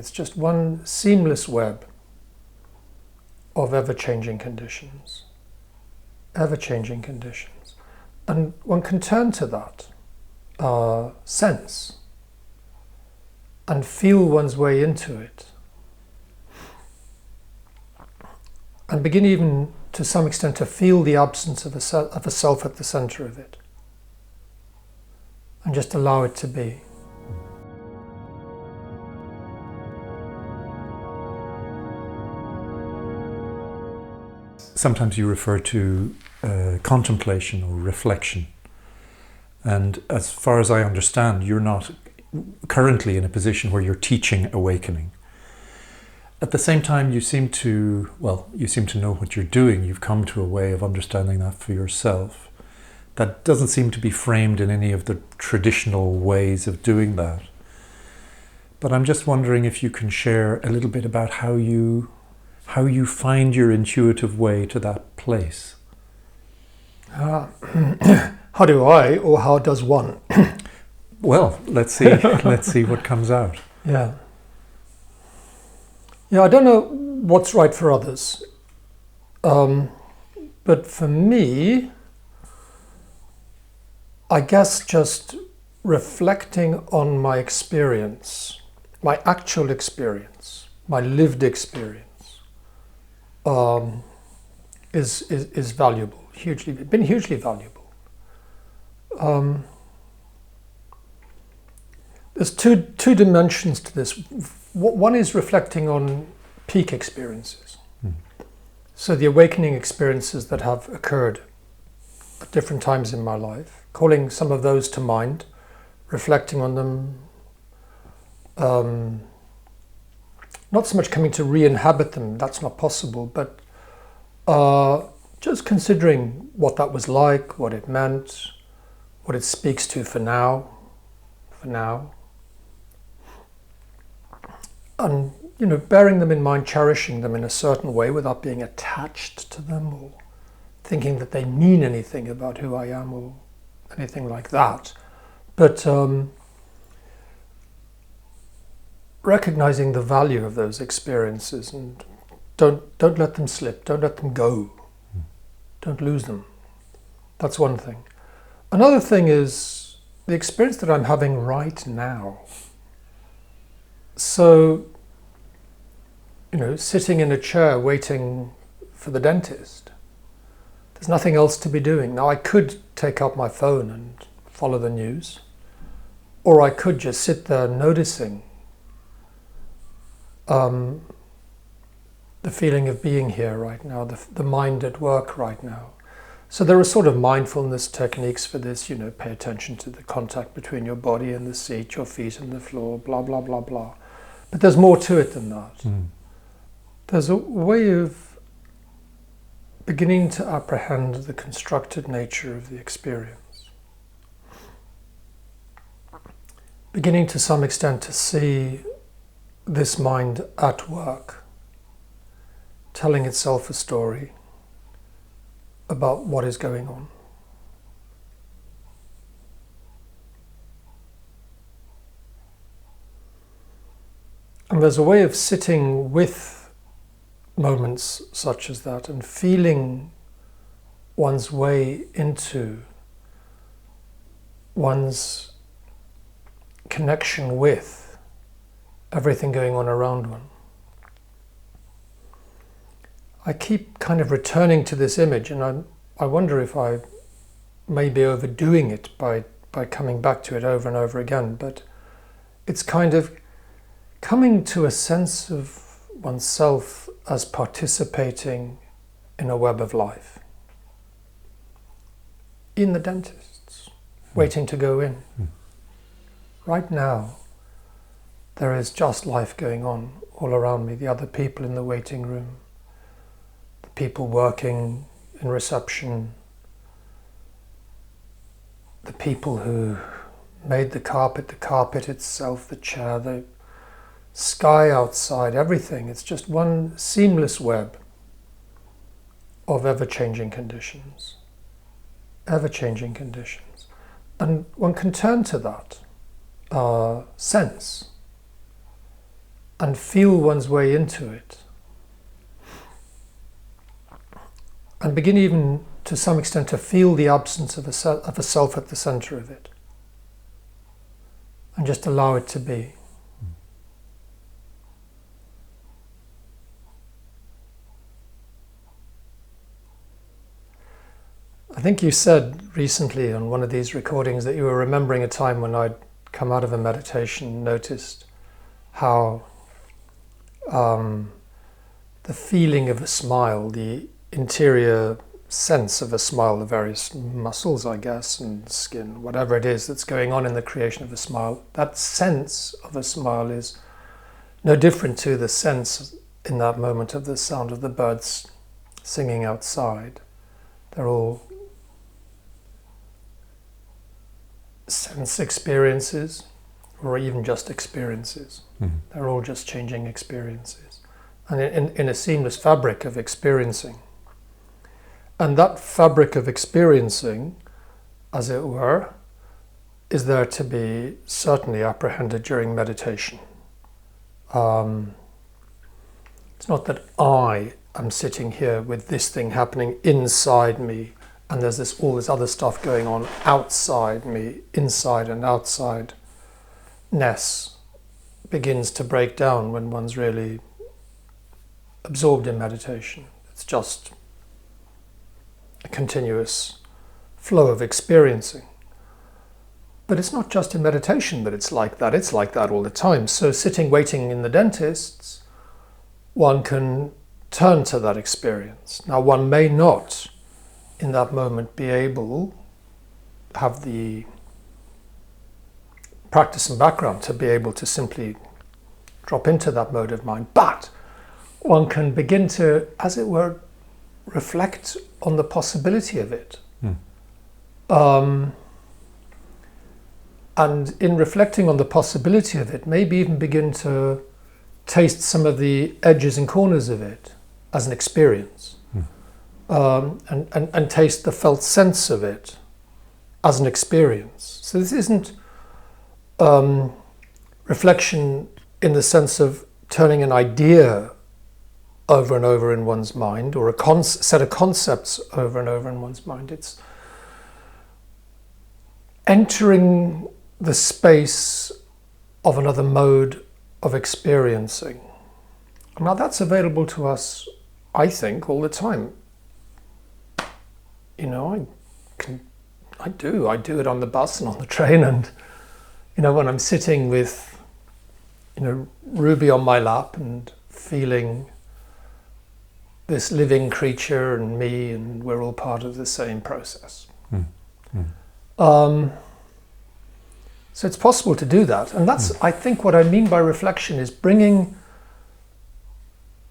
It's just one seamless web of ever-changing conditions. Ever-changing conditions. And one can turn to that sense and feel one's way into it. And begin even to some extent to feel the absence of a self at the center of it. And just allow it to be. Sometimes you refer to contemplation or reflection. And as far as I understand, you're not currently in a position where you're teaching awakening. At the same time, you seem to know what you're doing. You've come to a way of understanding that for yourself. That doesn't seem to be framed in any of the traditional ways of doing that. But I'm just wondering if you can share a little bit about how you find your intuitive way to that place. How do I, or how does one? Well, let's see what comes out. Yeah. Yeah, I don't know what's right for others. But for me, I guess just reflecting on my experience, my actual experience, my lived experience, is valuable. Been hugely valuable. There's two dimensions to this. One is reflecting on peak experiences. So the awakening experiences that have occurred at different times in my life, calling some of those to mind, reflecting on them, not so much coming to re-inhabit them, that's not possible, but just considering what that was like, what it meant, what it speaks to for now. And, bearing them in mind, cherishing them in a certain way without being attached to them or thinking that they mean anything about who I am or anything like that. But recognizing the value of those experiences and don't let them slip, don't let them go, don't lose them. That's one thing. Another thing is the experience that I'm having right now. So, sitting in a chair waiting for the dentist. There's nothing else to be doing. Now, I could take up my phone and follow the news, or I could just sit there noticing the feeling of being here right now, the mind at work right now. So there are sort of mindfulness techniques for this, pay attention to the contact between your body and the seat, your feet and the floor, blah, blah, blah, blah. But there's more to it than that. There's a way of beginning to apprehend the constructed nature of the experience. Beginning to some extent to see this mind at work, telling itself a story about what is going on. And there's a way of sitting with moments such as that and feeling one's way into one's connection with everything going on around one. I keep kind of returning to this image, and I wonder if I may be overdoing it by coming back to it over and over again, but it's kind of coming to a sense of oneself as participating in a web of life. In the dentist's, waiting to go in. Right now, there is just life going on all around me, the other people in the waiting room, the people working in reception, the people who made the carpet itself, the chair, the sky outside, everything. It's just one seamless web of ever-changing conditions. Ever-changing conditions. And one can turn to that sense and feel one's way into it. And begin even to some extent to feel the absence of a self at the center of it. And just allow it to be. I think you said recently on one of these recordings that you were remembering a time when I'd come out of a meditation and noticed how the feeling of a smile, the interior sense of a smile, the various muscles, I guess, and skin, whatever it is that's going on in the creation of a smile, that sense of a smile is no different to the sense in that moment of the sound of the birds singing outside. They're all sense experiences, or even just experiences. Mm-hmm. They're all just changing experiences. And in a seamless fabric of experiencing. And that fabric of experiencing, as it were, is there to be certainly apprehended during meditation. It's not that I am sitting here with this thing happening inside me, and there's all this other stuff going on outside me, inside and outside-ness begins to break down when one's really absorbed in meditation. It's just a continuous flow of experiencing. But it's not just in meditation that it's like that. It's like that all the time. So sitting waiting in the dentist's, one can turn to that experience. Now one may not in that moment be able, have the practice and background to be able to simply drop into that mode of mind, but one can begin to, as it were, reflect on the possibility of it. And in reflecting on the possibility of it, maybe even begin to taste some of the edges and corners of it as an experience. And taste the felt sense of it as an experience. So this isn't reflection in the sense of turning an idea over and over in one's mind, or a set of concepts over and over in one's mind. It's entering the space of another mode of experiencing. Now that's available to us, I think, all the time. You know, I do it on the bus and on the train, and you know, when I'm sitting with, you know, Ruby on my lap and feeling this living creature and me, and we're all part of the same process. So it's possible to do that, and that's I think what I mean by reflection is bringing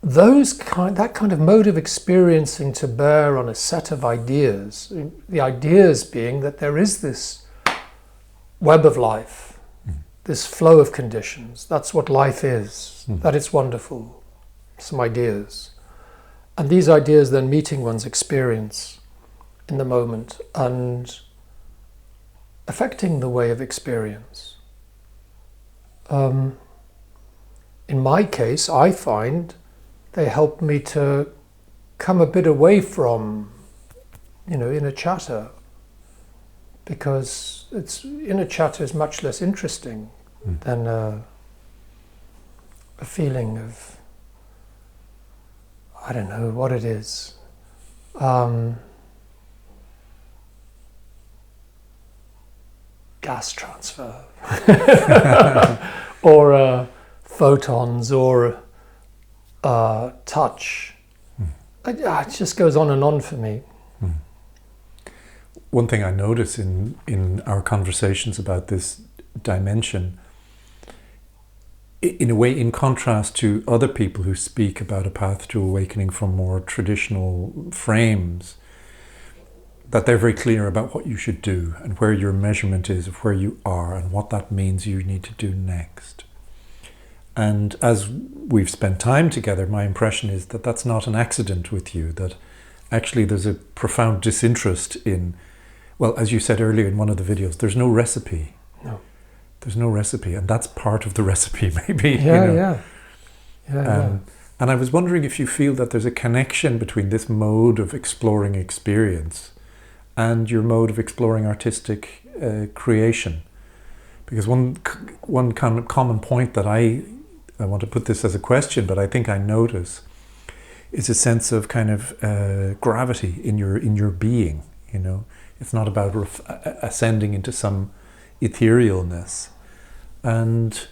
that kind of mode of experiencing to bear on a set of ideas. The ideas being that there is this web of life, this flow of conditions. That's what life is. That it's wonderful. Some ideas. And these ideas then meeting one's experience in the moment and affecting the way of experience. In my case, I find they help me to come a bit away from, you know, inner chatter, because inner chatter is much less interesting than a feeling of, I don't know what it is. Gas transfer, or photons, or touch. It just goes on and on for me. One thing I notice in our conversations about this dimension, in a way, in contrast to other people who speak about a path to awakening from more traditional frames, that they're very clear about what you should do and where your measurement is of where you are and what that means you need to do next. And as we've spent time together, my impression is that that's not an accident with you, that actually there's a profound disinterest in, well, as you said earlier in one of the videos, there's no recipe. No. There's no recipe, and that's part of the recipe, maybe. Yeah, you know. yeah. And I was wondering if you feel that there's a connection between this mode of exploring experience and your mode of exploring artistic creation. Because one kind of common point that I want to put this as a question, but I think I notice, is a sense of kind of gravity in your being. You know, it's not about ascending into some etherealness, and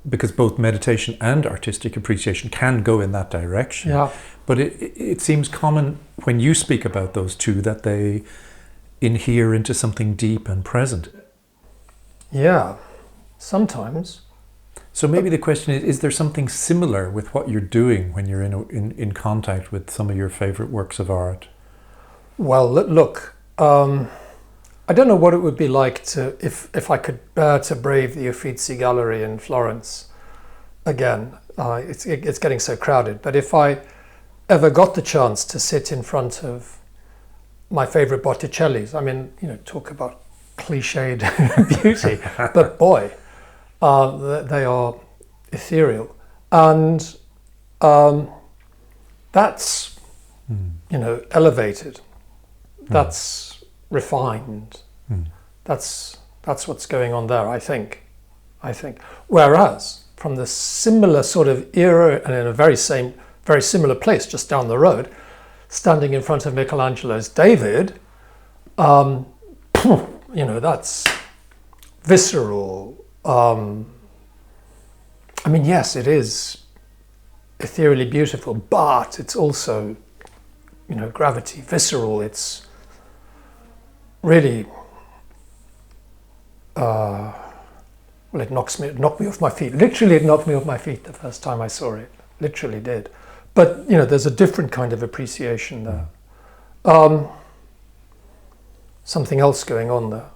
because both meditation and artistic appreciation can go in that direction. Yeah. But it seems common when you speak about those two that they inhere into something deep and present. Yeah, sometimes. So maybe the question is there something similar with what you're doing when you're in contact with some of your favorite works of art? Well, look, I don't know what it would be like to if I could bear to brave the Uffizi Gallery in Florence again. It's getting so crowded. But if I ever got the chance to sit in front of my favorite Botticellis, I mean, you know, talk about cliched beauty, but boy, they are ethereal, and that's you know, elevated. That's refined. That's what's going on there. I think. Whereas from the similar sort of era and in a very similar place just down the road, standing in front of Michelangelo's David, you know, that's visceral. I mean, yes, it is ethereally beautiful, but it's also, you know, gravity, visceral. It's really, well, it knocked me off my feet. Literally, it knocked me off my feet the first time I saw it. Literally did. But, you know, there's a different kind of appreciation there. Something else going on there.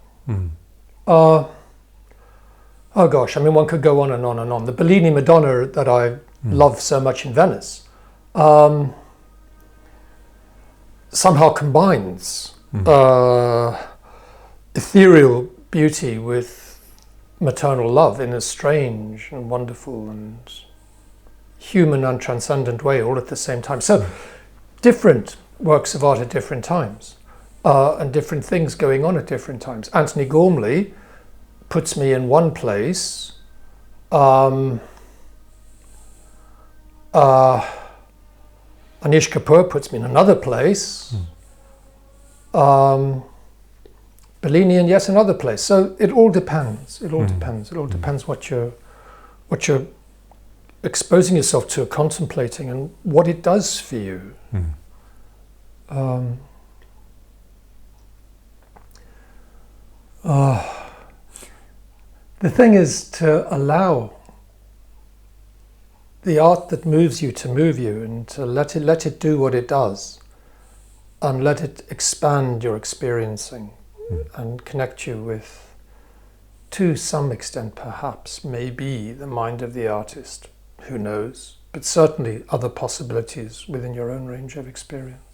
Oh gosh, I mean, one could go on and on and on. The Bellini Madonna that I love so much in Venice somehow combines ethereal beauty with maternal love in a strange and wonderful and human and transcendent way all at the same time. So different works of art at different times and different things going on at different times. Anthony Gormley puts me in one place. Anish Kapoor puts me in another place. Bellini in yet another place. So it all depends. It all depends. It all depends what you're exposing yourself to, contemplating, and what it does for you. The thing is to allow the art that moves you to move you, and to let it do what it does, and let it expand your experiencing and connect you with, to some extent perhaps, maybe the mind of the artist, who knows, but certainly other possibilities within your own range of experience.